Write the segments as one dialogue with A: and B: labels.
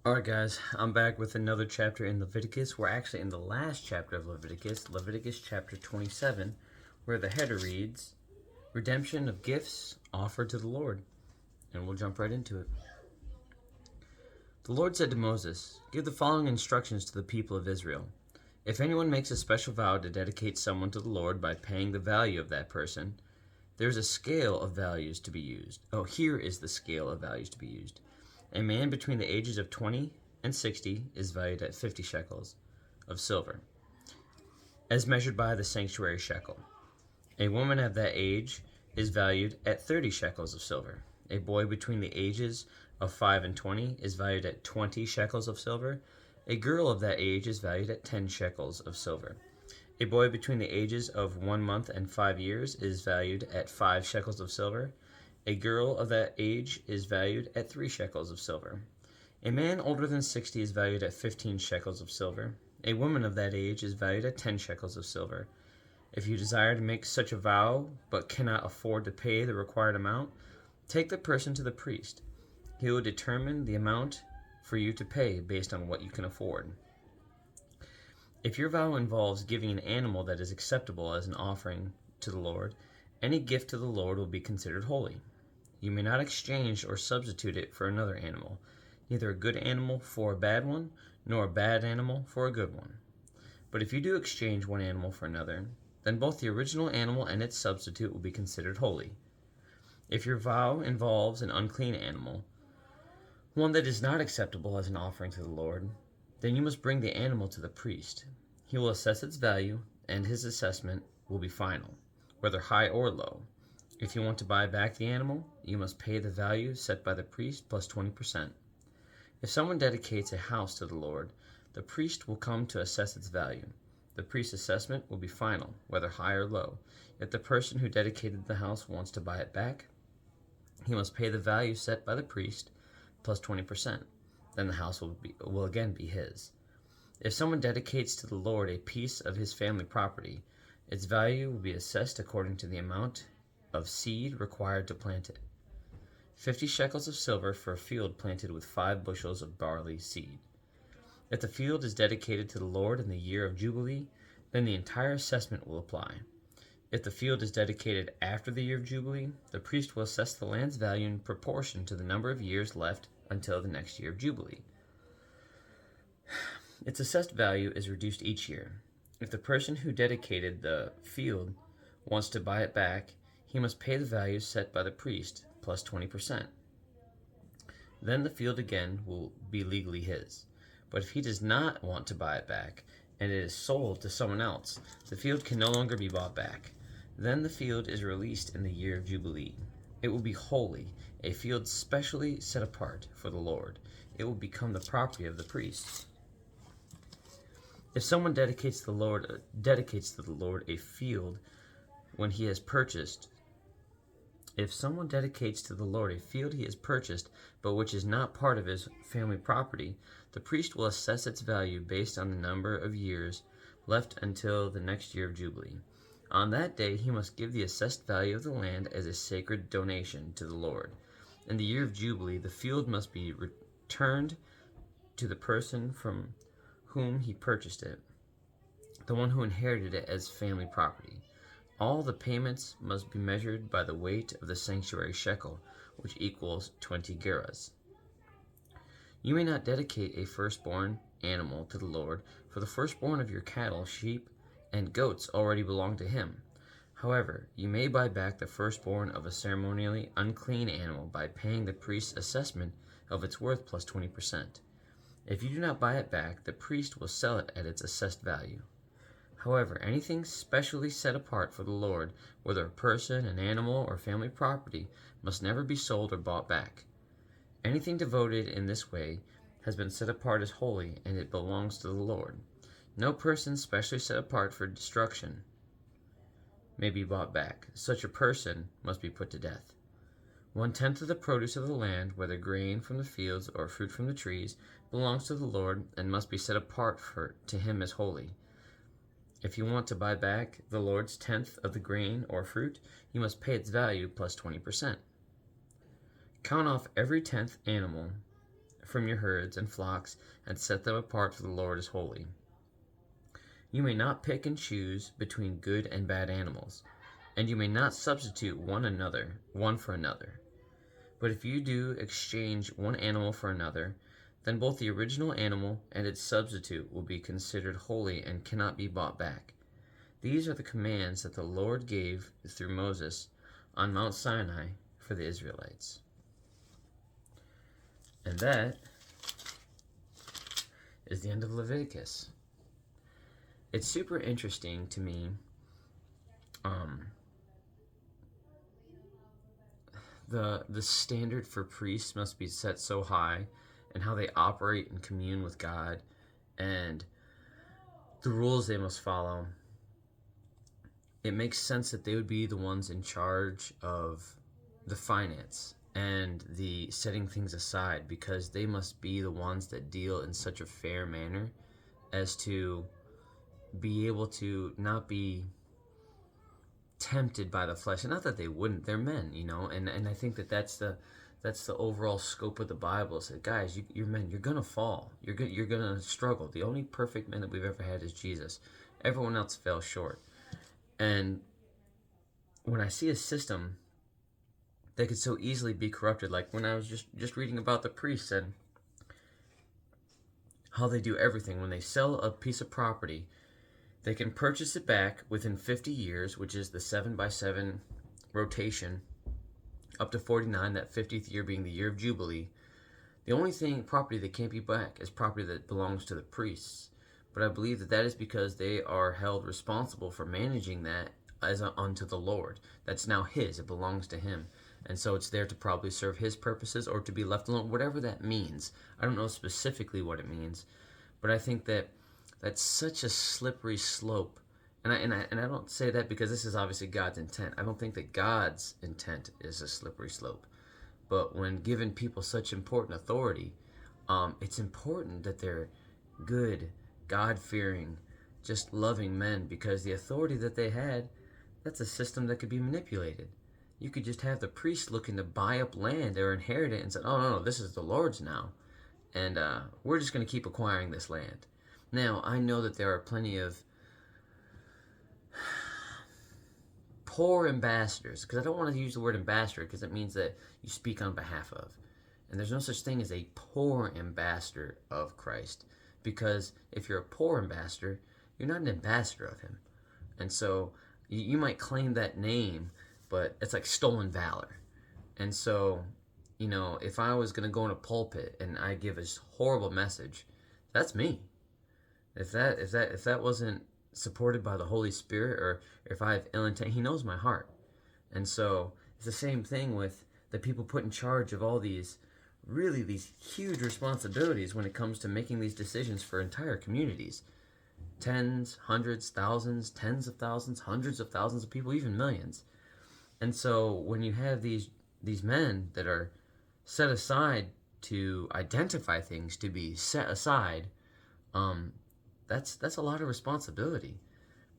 A: Alright, guys, I'm back with another chapter in Leviticus. We're actually in the last chapter of Leviticus, Leviticus chapter 27, where the header reads, Redemption of Gifts Offered to the Lord. And we'll jump right into it. The Lord said to Moses, Give the following instructions to the people of Israel. If anyone makes a special vow to dedicate someone to the Lord by paying the value of that person, there's a scale of values to be used. Here is the scale of values to be used. A man between the ages of 20 and 60 is valued at 50 shekels of silver, as measured by the sanctuary shekel. A woman of that age is valued at 30 shekels of silver. A boy between the ages of 5 and 20 is valued at 20 shekels of silver. A girl of that age is valued at 10 shekels of silver. A boy between the ages of 1 month and 5 years is valued at 5 shekels of silver. A girl of that age is valued at 3 shekels of silver. A man older than 60 is valued at 15 shekels of silver. A woman of that age is valued at 10 shekels of silver. If you desire to make such a vow but cannot afford to pay the required amount, take the person to the priest. He will determine the amount for you to pay based on what you can afford. If your vow involves giving an animal that is acceptable as an offering to the Lord, any gift to the Lord will be considered holy. You may not exchange or substitute it for another animal, neither a good animal for a bad one, nor a bad animal for a good one. But if you do exchange one animal for another, then both the original animal and its substitute will be considered holy. If your vow involves an unclean animal, one that is not acceptable as an offering to the Lord, then you must bring the animal to the priest. He will assess its value, and his assessment will be final, whether high or low. If you want to buy back the animal, you must pay the value set by the priest plus 20%. If someone dedicates a house to the Lord, the priest will come to assess its value. The priest's assessment will be final, whether high or low. If the person who dedicated the house wants to buy it back, he must pay the value set by the priest plus 20%. Then the house will again be his. If someone dedicates to the Lord a piece of his family property, its value will be assessed according to the amount of seed required to plant it. 50 shekels of silver for a field planted with 5 bushels of barley seed. If the field is dedicated to the Lord in the year of Jubilee, then the entire assessment will apply. If the field is dedicated after the year of Jubilee, the priest will assess the land's value in proportion to the number of years left until the next year of Jubilee. Its assessed value is reduced each year. If the person who dedicated the field wants to buy it back, he must pay the value set by the priest plus 20%. Then the field again will be legally his. But if he does not want to buy it back, and it is sold to someone else, the field can no longer be bought back. Then the field is released in the year of Jubilee. It will be holy, a field specially set apart for the Lord. It will become the property of the priests. If someone dedicates to the Lord a field when he has purchased If someone dedicates to the Lord a field he has purchased, but which is not part of his family property, the priest will assess its value based on the number of years left until the next year of Jubilee. On that day he must give the assessed value of the land as a sacred donation to the Lord. In the year of Jubilee, the field must be returned to the person from whom he purchased it, the one who inherited it as family property. All the payments must be measured by the weight of the sanctuary shekel, which equals 20 gerahs. You may not dedicate a firstborn animal to the Lord, for the firstborn of your cattle, sheep, and goats already belong to him. However, you may buy back the firstborn of a ceremonially unclean animal by paying the priest's assessment of its worth plus 20%. If you do not buy it back, the priest will sell it at its assessed value. However, anything specially set apart for the Lord, whether a person, an animal, or family property, must never be sold or bought back. Anything devoted in this way has been set apart as holy, and it belongs to the Lord. No person specially set apart for destruction may be bought back. Such a person must be put to death. 1/10 of the produce of the land, whether grain from the fields or fruit from the trees, belongs to the Lord and must be set apart to him as holy. If you want to buy back the Lord's 10th of the grain or fruit, you must pay its value plus 20%. Count off every 10th animal from your herds and flocks and set them apart for the Lord as holy. You may not pick and choose between good and bad animals, and you may not substitute one for another. But if you do exchange one animal for another, then both the original animal and its substitute will be considered holy and cannot be bought back. These are the commands that the Lord gave through Moses on Mount Sinai for the Israelites. And that is the end of Leviticus. It's super interesting to me the standard for priests must be set so high, and how they operate and commune with God, and the rules they must follow. It makes sense that they would be the ones in charge of the finance and the setting things aside, because they must be the ones that deal in such a fair manner as to be able to not be tempted by the flesh. And not that they wouldn't, they're men, and I think that's the overall scope of the Bible. Is that, guys, you're men, you're gonna fall, you're gonna struggle. The only perfect man that we've ever had is Jesus. Everyone else fell short. And when I see a system that could so easily be corrupted, like when I was just reading about the priests and how they do everything. When they sell a piece of property, they can purchase it back within 50 years, which is the 7x7 rotation, up to 49, that 50th year being the year of Jubilee. The only property that can't be back is property that belongs to the priests. But I believe that is because they are held responsible for managing that as unto the Lord. That's now His. It belongs to Him. And so it's there to probably serve His purposes or to be left alone, whatever that means. I don't know specifically what it means, but I think that's such a slippery slope. And I don't say that because this is obviously God's intent. I don't think that God's intent is a slippery slope. But when given people such important authority, it's important that they're good, God-fearing, just loving men, because the authority that they had, that's a system that could be manipulated. You could just have the priest looking to buy up land or inherit it and say, oh, no, this is the Lord's now. And we're just going to keep acquiring this land. Now, I know that there are plenty of poor ambassadors, because I don't want to use the word ambassador because it means that you speak on behalf of. And there's no such thing as a poor ambassador of Christ, because if you're a poor ambassador, you're not an ambassador of Him. And so you might claim that name, but it's like stolen valor. And so, if I was going to go in a pulpit and I give a horrible message, that's me. If that wasn't supported by the Holy Spirit, or if I have ill intent, He knows my heart. And so it's the same thing with the people put in charge of all these huge responsibilities when it comes to making these decisions for entire communities. Tens, hundreds, thousands, tens of thousands, hundreds of thousands of people, even millions. And so when you have these men that are set aside to identify things to be set aside, that's a lot of responsibility.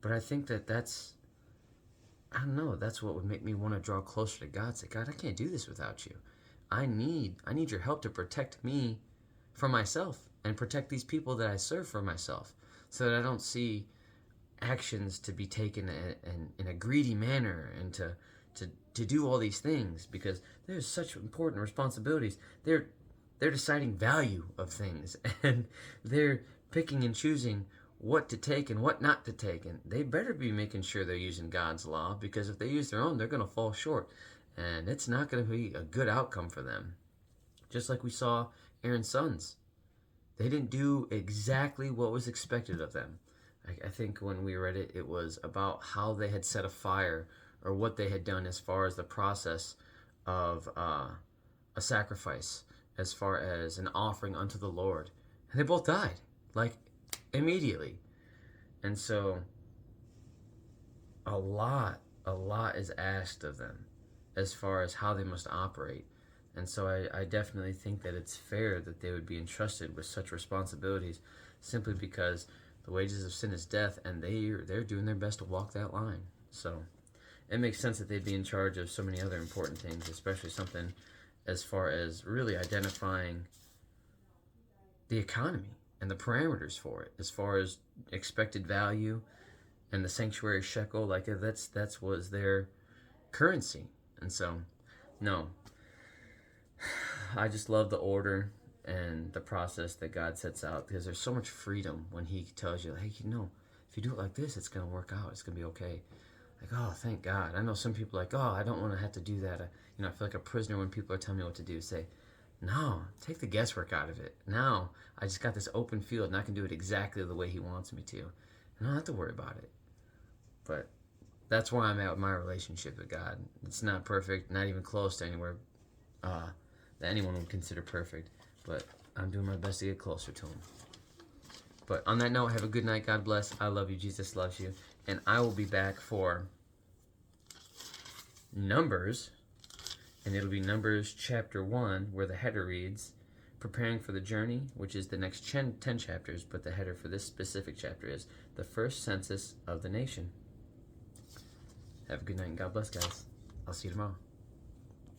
A: But I think that's what would make me want to draw closer to God. Say, God, I can't do this without you. I need your help to protect me from myself and protect these people that I serve for myself, so that I don't see actions to be taken in a greedy manner and to do all these things, because there's such important responsibilities. They're deciding value of things, and they're picking and choosing what to take and what not to take, and they better be making sure they're using God's law, because if they use their own, they're going to fall short, and it's not going to be a good outcome for them. Just like we saw Aaron's sons. They didn't do exactly what was expected of them. I think when we read it, it was about how they had set a fire, or what they had done as far as the process of a sacrifice, as far as an offering unto the Lord. And they both died, like immediately. And so a lot is asked of them as far as how they must operate. And so I definitely think that it's fair that they would be entrusted with such responsibilities, simply because the wages of sin is death, and they're doing their best to walk that line. So it makes sense that they'd be in charge of so many other important things, especially something as far as really identifying the economy and the parameters for it, as far as expected value and the sanctuary shekel. Like that's was their currency. And so, no, I just love the order and the process that God sets out, because there's so much freedom when He tells you, hey, if you do it like this, it's going to work out. It's going to be okay. Like, oh, thank God. I know some people are like, oh, I don't want to have to do that. I feel like a prisoner when people are telling me what to do. Say, no, take the guesswork out of it. Now I just got this open field, and I can do it exactly the way He wants me to. And I don't have to worry about it. But that's where I'm at with my relationship with God. It's not perfect, not even close to anywhere that anyone would consider perfect. But I'm doing my best to get closer to Him. But on that note, have a good night. God bless. I love you. Jesus loves you. And I will be back for Numbers. And it'll be Numbers chapter 1, where the header reads, Preparing for the Journey, which is the next 10 chapters. But the header for this specific chapter is the first census of the nation. Have a good night and God bless, guys. I'll see you tomorrow.